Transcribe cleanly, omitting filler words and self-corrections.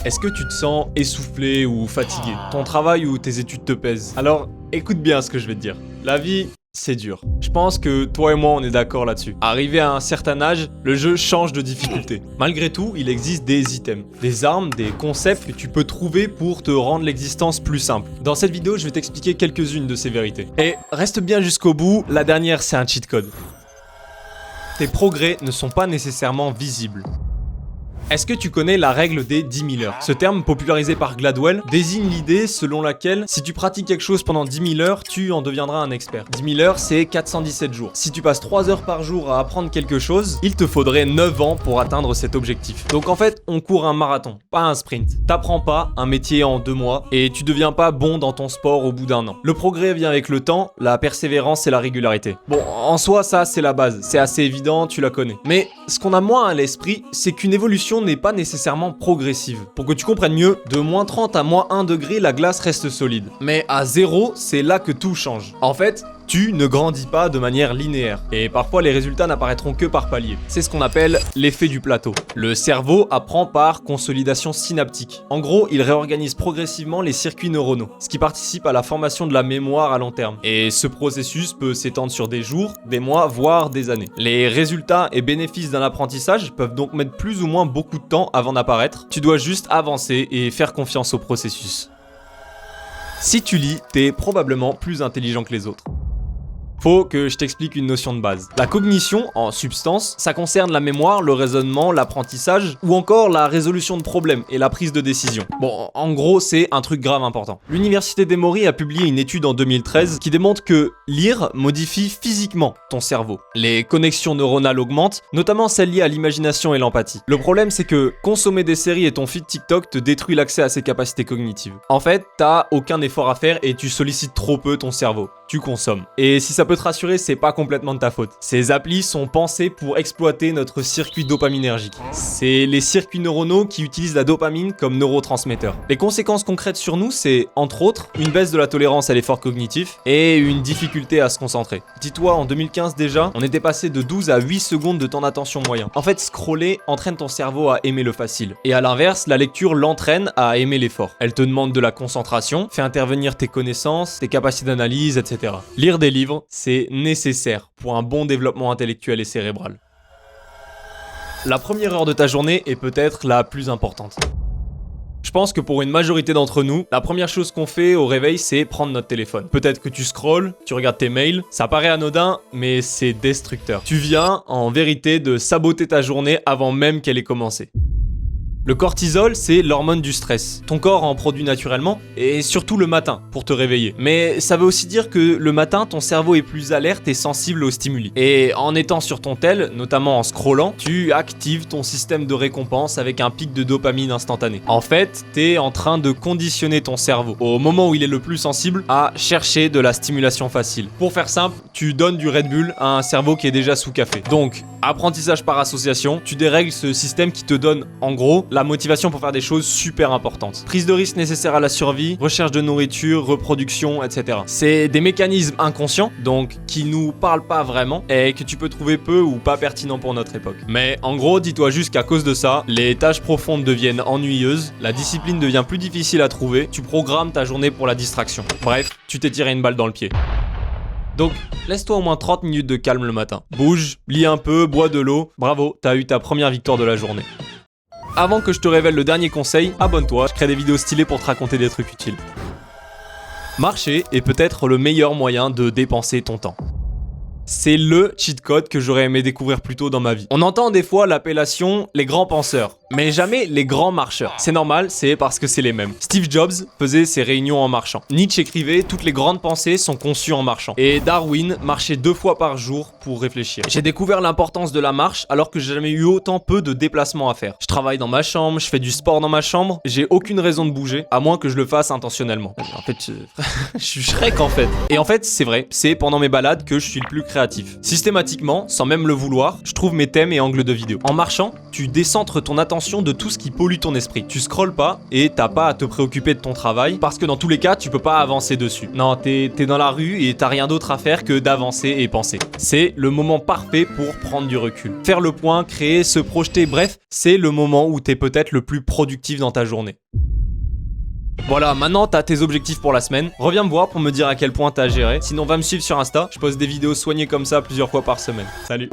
Est-ce que tu te sens essoufflé ou fatigué? Ton travail ou tes études te pèsent? Alors, écoute bien ce que je vais te dire. La vie, c'est dur. Je pense que toi et moi, on est d'accord là-dessus. Arrivé à un certain âge, le jeu change de difficulté. Malgré tout, il existe des items, des armes, des concepts que tu peux trouver pour te rendre l'existence plus simple. Dans cette vidéo, je vais t'expliquer quelques-unes de ces vérités. Et reste bien jusqu'au bout, la dernière, c'est un cheat code. Tes progrès ne sont pas nécessairement visibles. Est-ce que tu connais la règle des 10 000 heures? Ce terme, popularisé par Gladwell, désigne l'idée selon laquelle si tu pratiques quelque chose pendant 10 000 heures, tu en deviendras un expert. 10 000 heures, c'est 417 jours. Si tu passes 3 heures par jour à apprendre quelque chose, il te faudrait 9 ans pour atteindre cet objectif. Donc en fait, on court un marathon, pas un sprint. T'apprends pas un métier en 2 mois et tu deviens pas bon dans ton sport au bout d'1 an. Le progrès vient avec le temps, la persévérance et la régularité. Bon, en soi, ça c'est la base, c'est assez évident, tu la connais. Mais ce qu'on a moins à l'esprit, c'est qu'une évolution n'est pas nécessairement progressive. Pour que tu comprennes mieux, de moins 30 à moins 1 degré, la glace reste solide. Mais à 0, c'est là que tout change. En fait, tu ne grandis pas de manière linéaire. Et parfois, les résultats n'apparaîtront que par paliers. C'est ce qu'on appelle l'effet du plateau. Le cerveau apprend par consolidation synaptique. En gros, il réorganise progressivement les circuits neuronaux, ce qui participe à la formation de la mémoire à long terme. Et ce processus peut s'étendre sur des jours, des mois, voire des années. Les résultats et bénéfices d'un apprentissage peuvent donc mettre plus ou moins beaucoup de temps avant d'apparaître. Tu dois juste avancer et faire confiance au processus. Si tu lis, t'es probablement plus intelligent que les autres. Faut que je t'explique une notion de base. La cognition, en substance, ça concerne la mémoire, le raisonnement, l'apprentissage ou encore la résolution de problèmes et la prise de décision. Bon, en gros, c'est un truc grave important. L'université d'Emory a publié une étude en 2013 qui démontre que lire modifie physiquement ton cerveau. Les connexions neuronales augmentent, notamment celles liées à l'imagination et l'empathie. Le problème, c'est que consommer des séries et ton feed TikTok te détruit l'accès à ses capacités cognitives. En fait, t'as aucun effort à faire et tu sollicites trop peu ton cerveau. Tu consommes. Et si ça peut te rassurer, c'est pas complètement de ta faute. Ces applis sont pensées pour exploiter notre circuit dopaminergique. C'est les circuits neuronaux qui utilisent la dopamine comme neurotransmetteur. Les conséquences concrètes sur nous, c'est entre autres une baisse de la tolérance à l'effort cognitif et une difficulté à se concentrer. Dis-toi, en 2015 déjà, on était passé de 12 à 8 secondes de temps d'attention moyen. En fait, scroller entraîne ton cerveau à aimer le facile. Et à l'inverse, la lecture l'entraîne à aimer l'effort. Elle te demande de la concentration, fait intervenir tes connaissances, tes capacités d'analyse, etc. Lire des livres, c'est nécessaire pour un bon développement intellectuel et cérébral. La première heure de ta journée est peut-être la plus importante. Je pense que pour une majorité d'entre nous, la première chose qu'on fait au réveil, c'est prendre notre téléphone. Peut-être que tu scrolles, tu regardes tes mails, ça paraît anodin, mais c'est destructeur. Tu viens, en vérité, de saboter ta journée avant même qu'elle ait commencé. Le cortisol, c'est l'hormone du stress. Ton corps en produit naturellement, et surtout le matin, pour te réveiller. Mais ça veut aussi dire que le matin, ton cerveau est plus alerte et sensible aux stimuli. Et en étant sur ton tel, notamment en scrollant, tu actives ton système de récompense avec un pic de dopamine instantané. En fait, t'es en train de conditionner ton cerveau, au moment où il est le plus sensible, à chercher de la stimulation facile. Pour faire simple, tu donnes du Red Bull à un cerveau qui est déjà sous café. Donc, apprentissage par association, tu dérègles ce système qui te donne, en gros, la motivation pour faire des choses super importantes. Prise de risque nécessaire à la survie, recherche de nourriture, reproduction, etc. C'est des mécanismes inconscients, donc qui nous parlent pas vraiment et que tu peux trouver peu ou pas pertinents pour notre époque. Mais en gros, dis-toi juste qu'à cause de ça, les tâches profondes deviennent ennuyeuses, la discipline devient plus difficile à trouver, tu programmes ta journée pour la distraction. Bref, tu t'es tiré une balle dans le pied. Donc, laisse-toi au moins 30 minutes de calme le matin. Bouge, lis un peu, bois de l'eau. Bravo, t'as eu ta première victoire de la journée. Avant que je te révèle le dernier conseil, abonne-toi, je crée des vidéos stylées pour te raconter des trucs utiles. Marcher est peut-être le meilleur moyen de dépenser ton temps. C'est le cheat code que j'aurais aimé découvrir plus tôt dans ma vie. On entend des fois l'appellation les grands penseurs, mais jamais les grands marcheurs. C'est normal, c'est parce que c'est les mêmes. Steve Jobs faisait ses réunions en marchant. Nietzsche écrivait « Toutes les grandes pensées sont conçues en marchant ». Et Darwin marchait 2 fois par jour pour réfléchir. J'ai découvert l'importance de la marche alors que j'ai jamais eu autant peu de déplacements à faire. Je travaille dans ma chambre, je fais du sport dans ma chambre, j'ai aucune raison de bouger, à moins que je le fasse intentionnellement. En fait, je suis Shrek en fait. Et en fait, c'est vrai, c'est pendant mes balades que je suis le plus créatif. Systématiquement, sans même le vouloir, je trouve mes thèmes et angles de vidéo. En marchant, tu décentres ton attention de tout ce qui pollue ton esprit. Tu scrolles pas et t'as pas à te préoccuper de ton travail parce que dans tous les cas, tu peux pas avancer dessus. Non, t'es dans la rue et t'as rien d'autre à faire que d'avancer et penser. C'est le moment parfait pour prendre du recul. Faire le point, créer, se projeter, bref, c'est le moment où t'es peut-être le plus productif dans ta journée. Voilà, maintenant t'as tes objectifs pour la semaine. Reviens me voir pour me dire à quel point t'as géré. Sinon va me suivre sur Insta, je poste des vidéos soignées comme ça plusieurs fois par semaine. Salut!